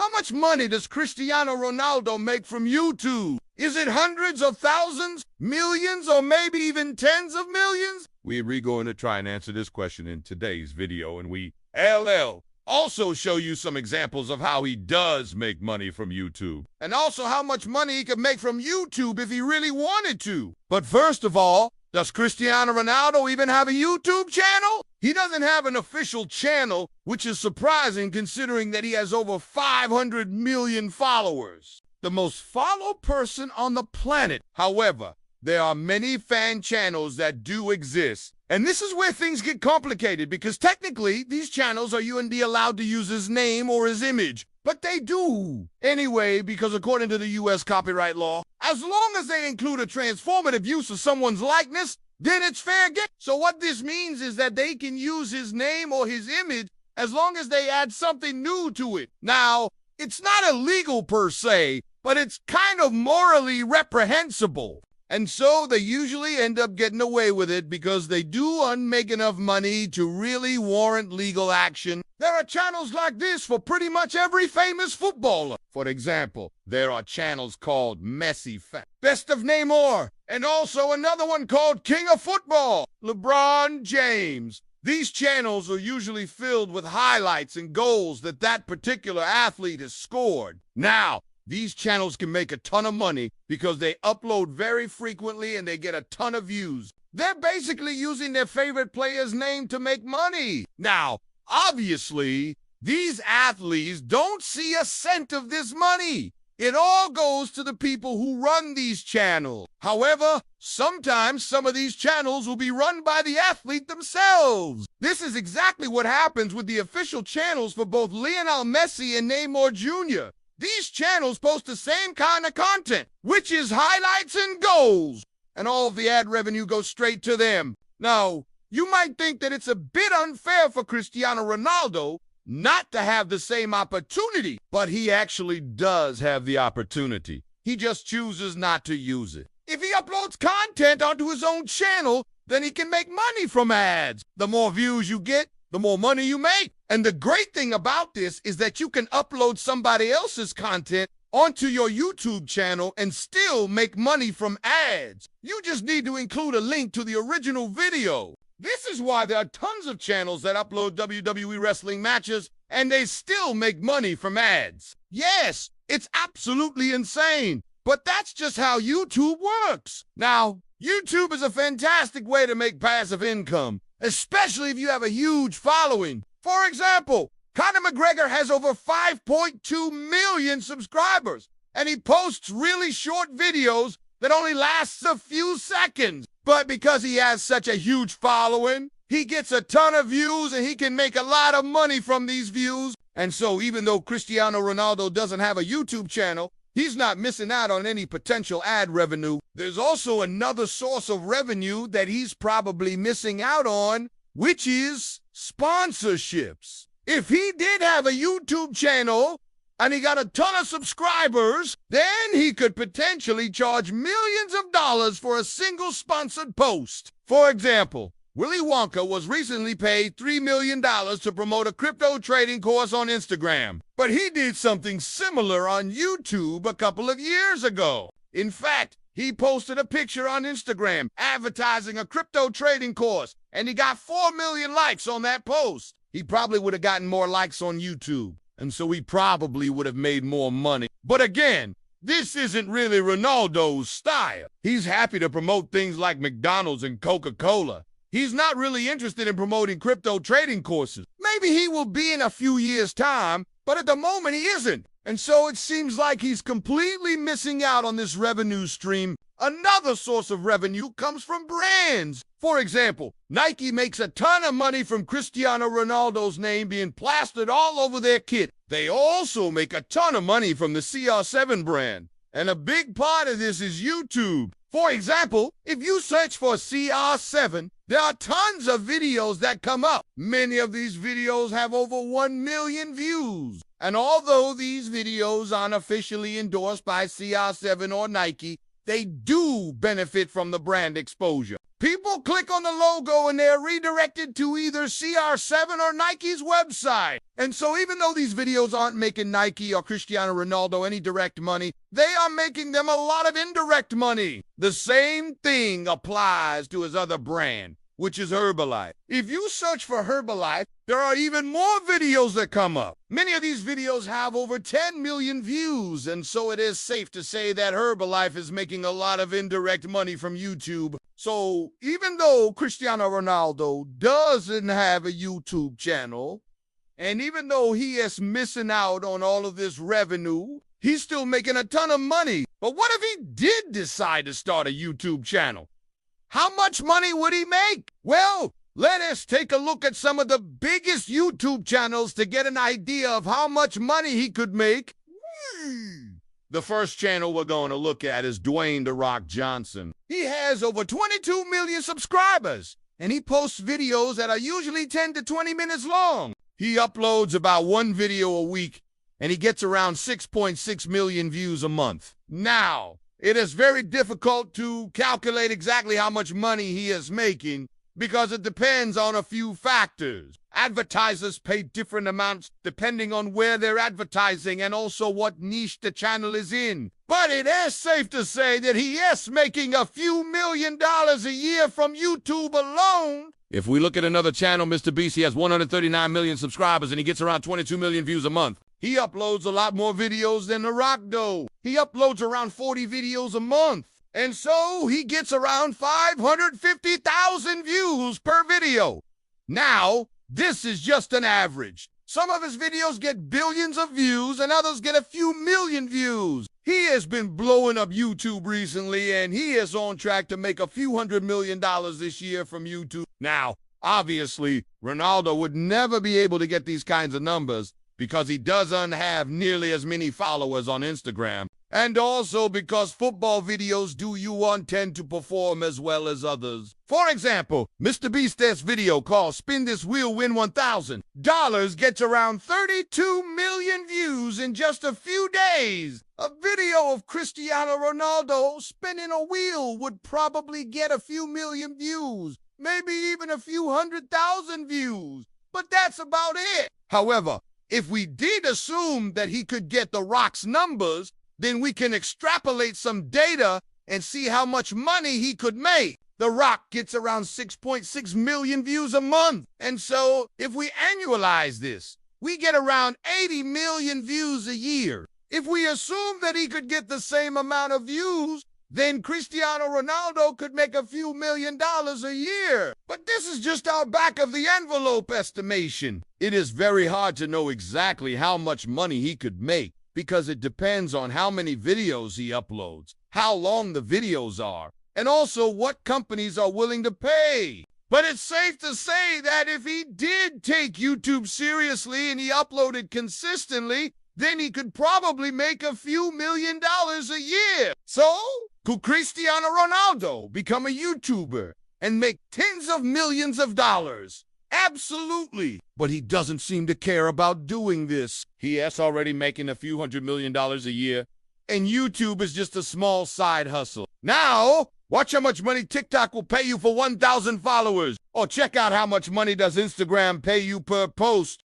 How much money does Cristiano Ronaldo make from YouTube? Is it hundreds of thousands, millions, or maybe even tens of millions? We're going to try and answer this question in today's video, and we also show you some examples of how he does make money from YouTube, and also how much money he could make from YouTube if he really wanted to. But first of all, does Cristiano Ronaldo even have a YouTube channel? He doesn't have an official channel, which is surprising considering that he has over 500 million followers, the most followed person on the planet. However, there are many fan channels that do exist. And this is where things get complicated because technically these channels are you and D allowed to use his name or his image. But they do. Anyway, because according to the US copyright law, as long as they include a transformative use of someone's likeness, then it's fair game. So what this means is that they can use his name or his image as long as they add something new to it. Now, it's not illegal per se, but it's kind of morally reprehensible. And so they usually end up getting away with it because they do make enough money to really warrant legal action. There are channels like this for pretty much every famous footballer. For example, there are channels called Messi Fan, Best of Neymar, and also another one called King of Football, LeBron James. These channels are usually filled with highlights and goals that particular athlete has scored. Now, these channels can make a ton of money because they upload very frequently and they get a ton of views. They're basically using their favorite player's name to make money. Now, obviously, these athletes don't see a cent of this money. It all goes to the people who run these channels. However, sometimes some of these channels will be run by the athlete themselves. This is exactly what happens with the official channels for both Lionel Messi and Neymar Jr. These channels post the same kind of content, which is highlights and goals, and all of the ad revenue goes straight to them. Now, you might think that it's a bit unfair for Cristiano Ronaldo not to have the same opportunity, but he actually does have the opportunity. He just chooses not to use it. If he uploads content onto his own channel, then he can make money from ads. The more views you get, the more money you make. And the great thing about this is that you can upload somebody else's content onto your YouTube channel and still make money from ads. You just need to include a link to the original video. This is why there are tons of channels that upload WWE wrestling matches and they still make money from ads. Yes, it's absolutely insane, but that's just how YouTube works. Now, YouTube is a fantastic way to make passive income, especially if you have a huge following. For example, Conor McGregor has over 5.2 million subscribers, and he posts really short videos that only lasts a few seconds. But because he has such a huge following, he gets a ton of views and he can make a lot of money from these views. And so even though Cristiano Ronaldo doesn't have a YouTube channel, he's not missing out on any potential ad revenue. There's also another source of revenue that he's probably missing out on, which is sponsorships. If he did have a YouTube channel and he got a ton of subscribers, then he could potentially charge millions of dollars for a single sponsored post. For example, Willy Wonka was recently paid $3 million to promote a crypto trading course on Instagram. But he did something similar on YouTube a couple of years ago. In fact, he posted a picture on Instagram advertising a crypto trading course, and he got 4 million likes on that post. He probably would have gotten more likes on YouTube, and so he probably would have made more money. But again, this isn't really Ronaldo's style. He's happy to promote things like McDonald's and Coca-Cola. He's not really interested in promoting crypto trading courses. Maybe he will be in a few years' time, but at the moment he isn't. And so it seems like he's completely missing out on this revenue stream. Another source of revenue comes from brands. For example, Nike makes a ton of money from Cristiano Ronaldo's name being plastered all over their kit. They also make a ton of money from the CR7 brand. And a big part of this is YouTube. For example, if you search for CR7, there are tons of videos that come up. Many of these videos have over 1 million views. And although these videos aren't officially endorsed by CR7 or Nike, they do benefit from the brand exposure. People People click on the logo and they're redirected to either CR7 or Nike's website. And so even though these videos aren't making Nike or Cristiano Ronaldo any direct money, they are making them a lot of indirect money. The same thing applies to his other brand, which is Herbalife. If you search for Herbalife, there are even more videos that come up. Many of these videos have over 10 million views, and so it is safe to say that Herbalife is making a lot of indirect money from YouTube. So even though Cristiano Ronaldo doesn't have a YouTube channel, and even though he is missing out on all of this revenue, he's still making a ton of money. But what if he did decide to start a YouTube channel? How much money would he make? Well, let us take a look at some of the biggest YouTube channels to get an idea of how much money he could make. The first channel we're going to look at is Dwayne "The Rock" Johnson. He has over 22 million subscribers, and he posts videos that are usually 10 to 20 minutes long. He uploads about one video a week, and he gets around 6.6 million views a month. Now, it is very difficult to calculate exactly how much money he is making because it depends on a few factors. Advertisers pay different amounts depending on where they're advertising and also what niche the channel is in. But it is safe to say that he is making a few $1 million a year from YouTube alone. If we look at another channel, Mr. Beast, he has 139 million subscribers and he gets around 22 million views a month. He uploads a lot more videos than The Rock, though. He uploads around 40 videos a month. And so he gets around 550,000 views per video. Now, this is just an average. Some of his videos get billions of views and others get a few million views. He has been blowing up YouTube recently and he is on track to make a few $100 million this year from YouTube. Now, obviously, Ronaldo would never be able to get these kinds of numbers because he doesn't have nearly as many followers on Instagram, and also because football videos tend to perform as well as others. For example, Mr. Beast's video called "Spin This Wheel, Win $1,000" gets around 32 million views in just a few days. A video of Cristiano Ronaldo spinning a wheel would probably get a few million views, maybe even a few 100,000 views, but that's about it. However, if we did assume that he could get The Rock's numbers, then we can extrapolate some data and see how much money he could make. The Rock gets around 6.6 million views a month. And so if we annualize this, we get around 80 million views a year. If we assume that he could get the same amount of views, then Cristiano Ronaldo could make a few $1 million a year. But this is just our back-of-the-envelope estimation. It is very hard to know exactly how much money he could make because it depends on how many videos he uploads, how long the videos are, and also what companies are willing to pay. But it's safe to say that if he did take YouTube seriously and he uploaded consistently, then he could probably make a few $1 million a year. So, could Cristiano Ronaldo become a YouTuber and make tens of millions of dollars? Absolutely. But he doesn't seem to care about doing this. He is already making a few $100 million a year, and YouTube is just a small side hustle. Now, watch how much money TikTok will pay you for 1,000 followers. Or check out how much money does Instagram pay you per post.